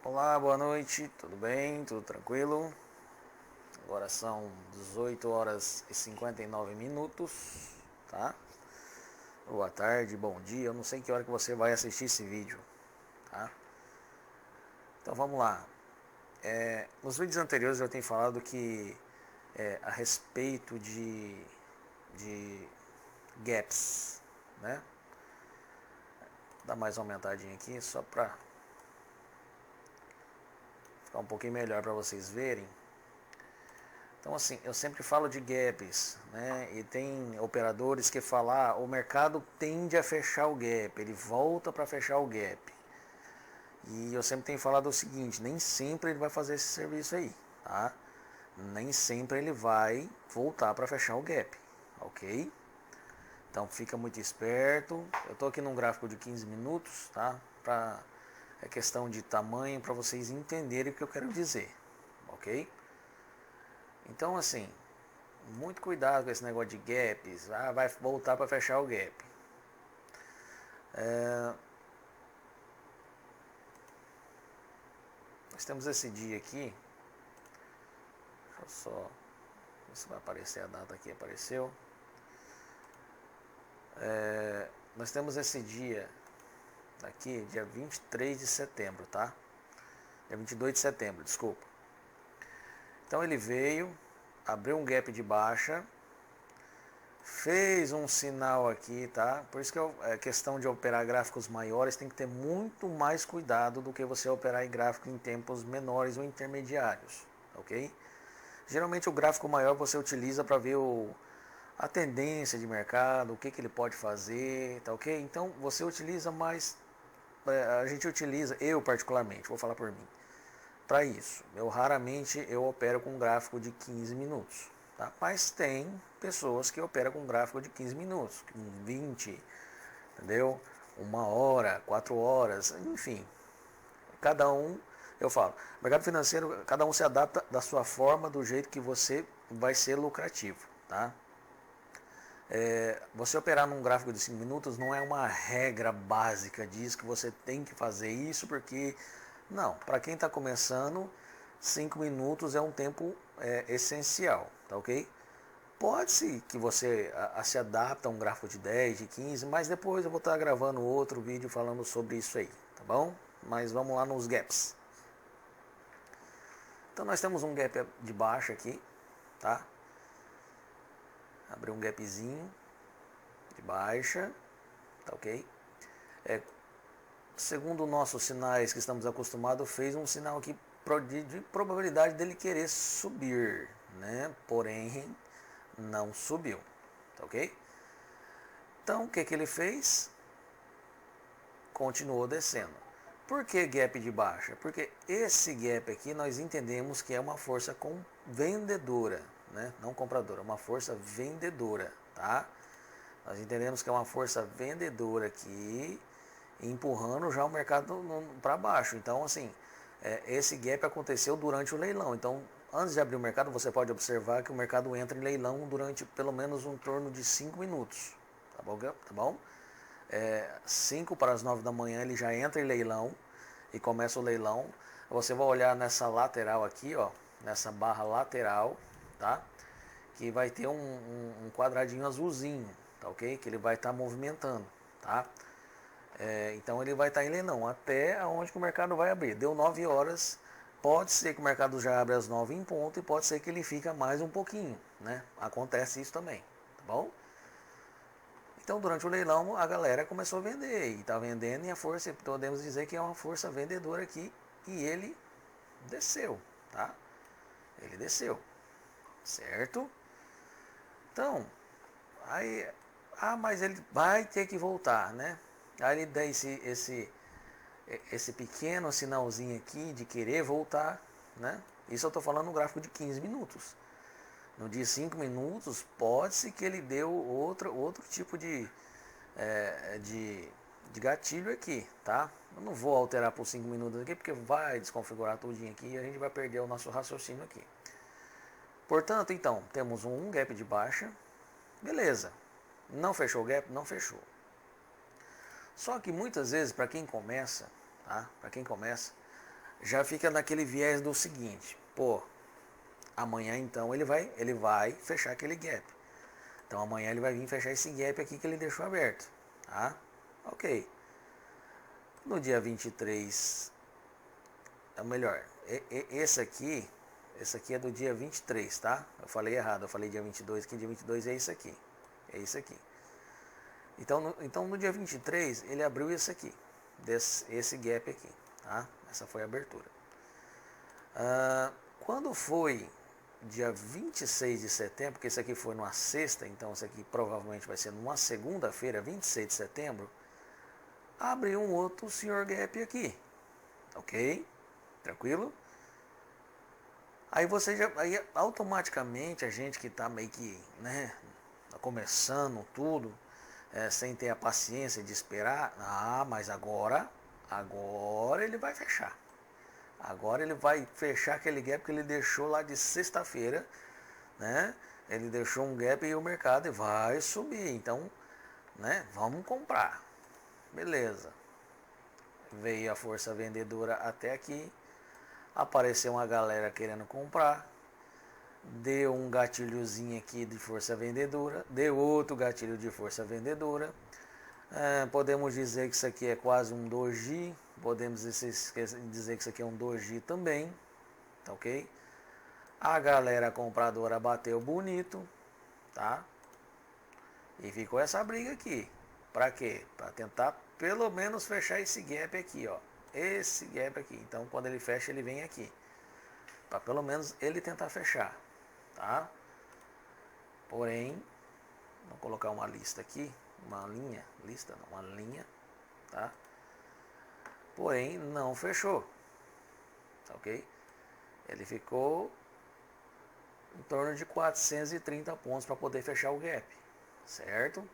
Olá, boa noite, tudo bem? Tudo tranquilo? Agora são 18 horas e 59 minutos, tá? Boa tarde, bom dia, eu não sei que hora que você vai assistir esse vídeo, tá? Então vamos lá. Nos vídeos anteriores eu tenho falado que a respeito de gaps, né? Vou dar mais uma aumentadinha aqui só para ficar um pouquinho melhor para vocês verem. Então assim, eu sempre falo de gaps, né? E tem operadores que falam, o mercado tende a fechar o gap, ele volta para fechar o gap. E eu sempre tenho falado o seguinte, nem sempre ele vai fazer esse serviço aí, tá? Nem sempre ele vai voltar para fechar o gap, ok? Então fica muito esperto. Eu estou aqui num gráfico de 15 minutos, tá? É questão de tamanho para vocês entenderem o que eu quero dizer, ok? Então assim, muito cuidado com esse negócio de gaps. Vai voltar para fechar o gap. Nós temos esse dia aqui. Deixa eu só ver se vai aparecer a data aqui. Apareceu. Nós temos esse dia aqui, dia 23 de setembro, tá? Dia 22 de setembro, desculpa. Então ele veio, abriu um gap de baixa, fez um sinal aqui, tá? Por isso que a questão de operar gráficos maiores tem que ter muito mais cuidado do que você operar em gráficos em tempos menores ou intermediários, ok? Geralmente o gráfico maior você utiliza para ver a tendência de mercado, o que ele pode fazer, tá ok? Então você utiliza mais, a gente utiliza, eu particularmente, vou falar por mim, para isso. Eu raramente opero com um gráfico de 15 minutos. Tá? Mas tem pessoas que operam com um gráfico de 15 minutos, 20, entendeu? 1 hora, 4 horas, enfim. Cada um, eu falo, mercado financeiro, cada um se adapta da sua forma, do jeito que você vai ser lucrativo. Tá? Você operar num gráfico de 5 minutos não é uma regra básica disso, que você tem que fazer isso, porque não, para quem está começando, 5 minutos é um tempo essencial, tá ok? Pode-se que você se adapta a um gráfico de 10, de 15, mas depois eu vou estar gravando outro vídeo falando sobre isso aí, tá bom? Mas vamos lá nos gaps. Então nós temos um gap de baixa aqui, tá? Abriu um gapzinho de baixa, tá ok? Segundo nossos sinais que estamos acostumados, fez um sinal aqui de probabilidade dele querer subir, né? Porém, não subiu, tá ok? Então, o que ele fez? Continuou descendo. Por que gap de baixa? Porque esse gap aqui nós entendemos que é uma força vendedora, né? Não compradora, uma força vendedora, tá? Nós entendemos que é uma força vendedora aqui, empurrando já o mercado para baixo. Então, assim, esse gap aconteceu durante o leilão. Então, antes de abrir o mercado, você pode observar que o mercado entra em leilão durante pelo menos um torno de 5 minutos. Tá bom? Tá bom? 5 para as 9 da manhã ele já entra em leilão e começa o leilão. Você vai olhar nessa lateral aqui, ó, nessa barra lateral, tá? Que vai ter um quadradinho azulzinho, tá ok? Que ele vai estar movimentando, tá? Então ele vai estar em leilão até onde que o mercado vai abrir. Deu 9 horas, pode ser que o mercado já abra às 9 em ponto e pode ser que ele fica mais um pouquinho, né? Acontece isso também, tá bom? Então durante o leilão a galera começou a vender e está vendendo e a força, podemos dizer que é uma força vendedora aqui e ele desceu, tá? Ele desceu, certo? Então, aí, mas ele vai ter que voltar, né? Aí ele dá esse pequeno sinalzinho aqui de querer voltar, né? Isso eu estou falando no gráfico de 15 minutos. No de 5 minutos, pode-se que ele deu outro tipo de gatilho aqui, tá? Eu não vou alterar por 5 minutos aqui, porque vai desconfigurar tudinho aqui e a gente vai perder o nosso raciocínio aqui. Portanto, então, temos um gap de baixa, beleza. Não fechou o gap? Não fechou. Só que muitas vezes, para quem começa, tá? Para quem começa, já fica naquele viés do seguinte, pô, amanhã então ele vai fechar aquele gap. Então amanhã ele vai vir fechar esse gap aqui que ele deixou aberto, tá? Ok. No dia 23, é melhor, esse aqui é do dia 23, tá? Eu falei errado, eu falei dia 22, que dia 22 é isso aqui. É isso aqui. Então no dia 23 ele abriu esse aqui, esse gap aqui, tá? Essa foi a abertura. Quando foi dia 26 de setembro, porque esse aqui foi numa sexta, então isso aqui provavelmente vai ser numa segunda-feira, 26 de setembro, abriu um outro senhor gap aqui, ok? Tranquilo? Aí aí automaticamente a gente que está meio que, né, tá começando tudo, sem ter a paciência de esperar, mas agora ele vai fechar. Agora ele vai fechar aquele gap que ele deixou lá de sexta-feira, né? Ele deixou um gap e o mercado vai subir. Então, né? Vamos comprar. Beleza. Veio a força vendedora até aqui. Apareceu uma galera querendo comprar. Deu um gatilhozinho aqui de força vendedora. Deu outro gatilho de força vendedora. Podemos dizer que isso aqui é quase um doji. Podemos dizer que isso aqui é um doji também. Tá ok? A galera compradora bateu bonito. Tá? E ficou essa briga aqui. Para quê? Para tentar pelo menos fechar esse gap aqui, ó. Esse gap aqui. Então, quando ele fecha, ele vem aqui. Para pelo menos ele tentar fechar, tá? Porém, vou colocar uma lista aqui, uma linha, lista não, uma linha, tá? Porém, não fechou. Tá ok? Ele ficou em torno de 430 pontos para poder fechar o gap, certo?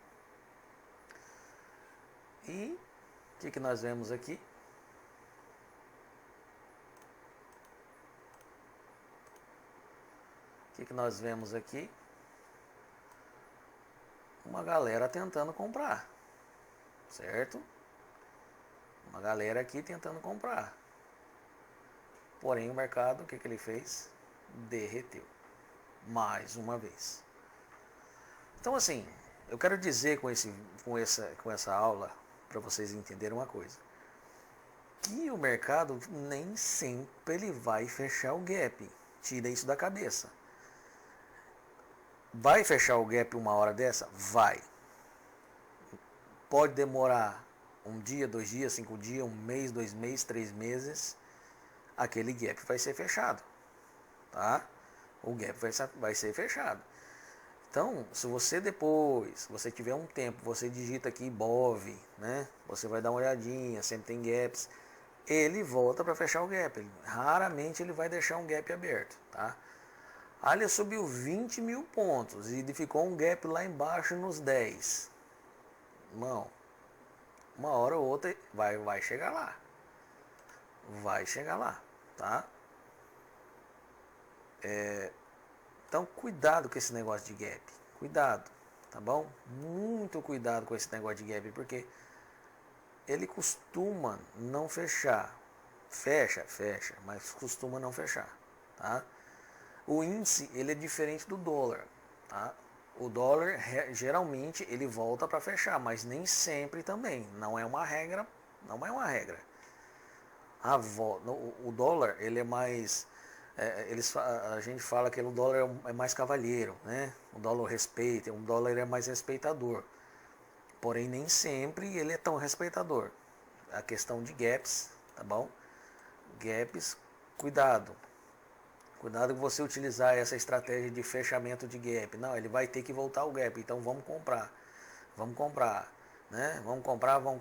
E o que nós vemos aqui? O que nós vemos aqui? Uma galera tentando comprar, certo? Uma galera aqui tentando comprar. Porém, o mercado, o que ele fez? Derreteu. Mais uma vez. Então, assim, eu quero dizer com essa aula, para vocês entenderem uma coisa. Que o mercado nem sempre ele vai fechar o gap. Tira isso da cabeça. Vai fechar o gap uma hora dessa? Vai. Pode demorar um dia, 2 dias, 5 dias, 1 mês, 2 meses, 3 meses. Aquele gap vai ser fechado. Tá? O gap vai ser fechado. Então, se você depois, você tiver um tempo, você digita aqui BOV, né? Você vai dar uma olhadinha, sempre tem gaps. Ele volta para fechar o gap. Raramente ele vai deixar um gap aberto, tá? Ali subiu 20 mil pontos e ficou um gap lá embaixo nos 10. Irmão, uma hora ou outra vai chegar lá. Vai chegar lá, tá? Então, cuidado com esse negócio de gap. Cuidado, tá bom? Muito cuidado com esse negócio de gap, porque ele costuma não fechar. Fecha, mas costuma não fechar, tá? O índice, ele é diferente do dólar, tá? O dólar, geralmente, ele volta para fechar, mas nem sempre também. Não é uma regra, não é uma regra. O dólar, ele é mais... a gente fala que o dólar é mais cavalheiro, né? O dólar respeita, o dólar é mais respeitador. Porém, nem sempre ele é tão respeitador. A questão de gaps, tá bom? Gaps, cuidado. Cuidado com você utilizar essa estratégia de fechamento de gap. Não, ele vai ter que voltar ao gap, então vamos comprar. Vamos comprar, né? Vamos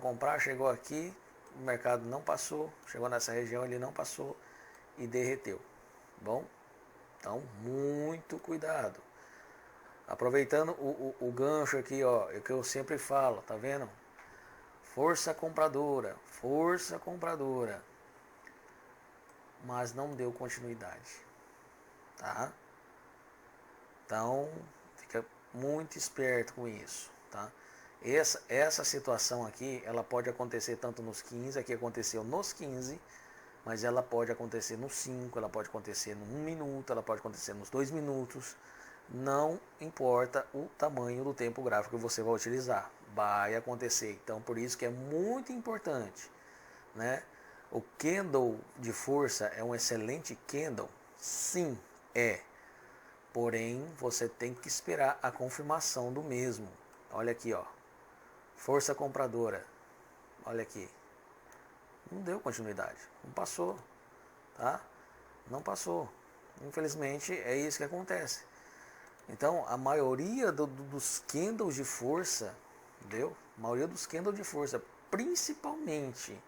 comprar. Chegou aqui, o mercado não passou. Chegou nessa região, ele não passou e derreteu. Bom, então muito cuidado. Aproveitando o gancho aqui, ó, é o que eu sempre falo, tá vendo? Força compradora, mas não deu continuidade, tá? Então, fica muito esperto com isso, tá? Essa situação aqui, ela pode acontecer tanto nos 15, aqui aconteceu nos 15, mas ela pode acontecer nos 5, ela pode acontecer no 1 minuto, ela pode acontecer nos 2 minutos. Não importa o tamanho do tempo gráfico que você vai utilizar, vai acontecer. Então, por isso que é muito importante, né? O candle de força é um excelente candle? Sim, é. Porém, você tem que esperar a confirmação do mesmo. Olha aqui, ó. Força compradora. Olha aqui. Não deu continuidade. Não passou, tá? Não passou. Infelizmente, é isso que acontece. Então, a maioria dos candles de força, entendeu? A maioria dos candles de força, principalmente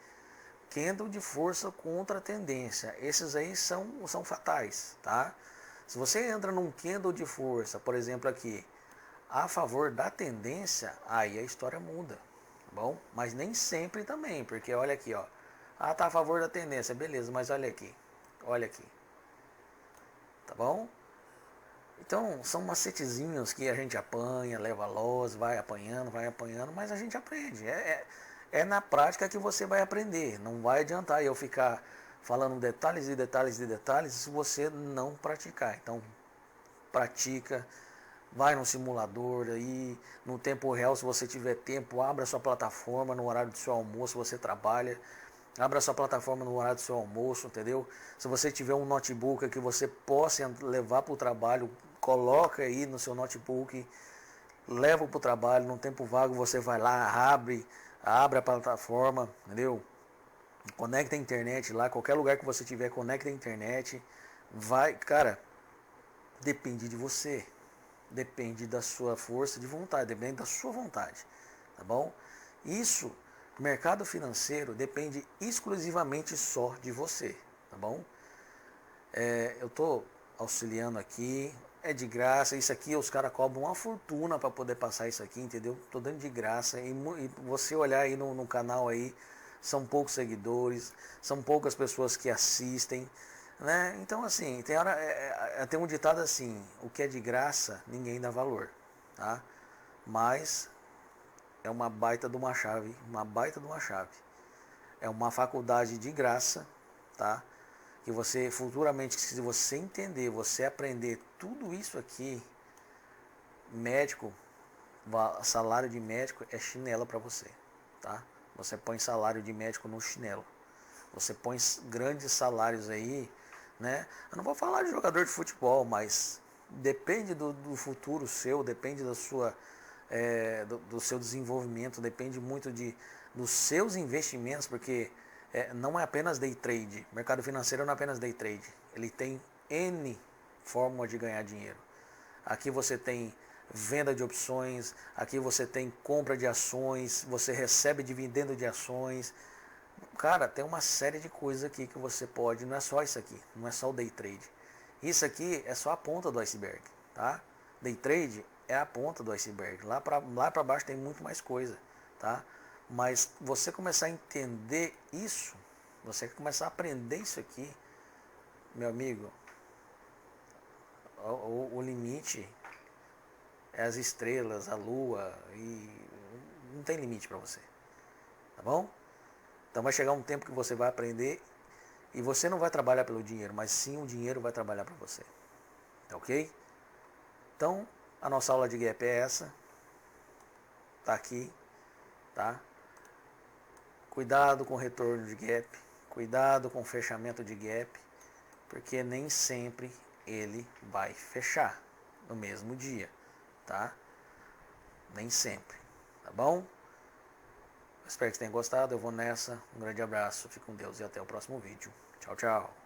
candle de força contra a tendência, esses aí são fatais, tá? Se você entra num candle de força, por exemplo aqui, a favor da tendência, aí a história muda, tá bom? Mas nem sempre também, porque olha aqui, ó. Ah, tá a favor da tendência, beleza, mas olha aqui, tá bom? Então, são macetezinhos que a gente apanha, leva loss, vai apanhando, mas a gente aprende. É na prática que você vai aprender. Não vai adiantar eu ficar falando detalhes e detalhes e detalhes se você não praticar. Então, pratica, vai no simulador aí, no tempo real, se você tiver tempo, abra sua plataforma no horário do seu almoço, você trabalha. Abra sua plataforma no horário do seu almoço, entendeu? Se você tiver um notebook que você possa levar para o trabalho, coloca aí no seu notebook, leva para o trabalho, no tempo vago você vai lá, abre a plataforma, entendeu? Conecta a internet lá, qualquer lugar que você tiver, conecta a internet. Vai, cara, depende de você. Depende da sua força de vontade, depende da sua vontade, tá bom? Isso, mercado financeiro depende exclusivamente só de você, tá bom? Eu estou auxiliando aqui, é de graça, isso aqui os caras cobram uma fortuna para poder passar isso aqui, entendeu? Tô dando de graça e você olhar aí no canal aí, são poucos seguidores, são poucas pessoas que assistem, né? Então assim, tem um ditado assim, o que é de graça ninguém dá valor, tá? Mas é uma baita de uma chave, uma baita de uma chave. É uma faculdade de graça, tá? Que você futuramente, se você entender, você aprender tudo isso aqui, médico, salário de médico é chinelo para você, tá? Você põe salário de médico no chinelo. Você põe grandes salários aí, né? Eu não vou falar de jogador de futebol, mas depende do futuro seu, depende da sua, do seu desenvolvimento, depende muito dos seus investimentos, porque não é apenas day trade. O mercado financeiro não é apenas day trade. Ele tem N formas de ganhar dinheiro. Aqui você tem venda de opções, aqui você tem compra de ações, você recebe dividendo de ações. Cara, tem uma série de coisas aqui que você pode, não é só isso aqui, não é só o day trade. Isso aqui é só a ponta do iceberg, tá? Day trade é a ponta do iceberg. Lá para baixo tem muito mais coisa, tá? Mas você começar a entender isso, você começar a aprender isso aqui, meu amigo, o limite é as estrelas, a lua, e não tem limite para você, tá bom? Então vai chegar um tempo que você vai aprender e você não vai trabalhar pelo dinheiro, mas sim o dinheiro vai trabalhar para você, tá ok? Então a nossa aula de gap é essa, tá aqui, tá? Cuidado com o retorno de gap, cuidado com o fechamento de gap, porque nem sempre ele vai fechar no mesmo dia, tá? Nem sempre, tá bom? Espero que você tenha gostado, eu vou nessa, um grande abraço, fique com Deus e até o próximo vídeo. Tchau, tchau.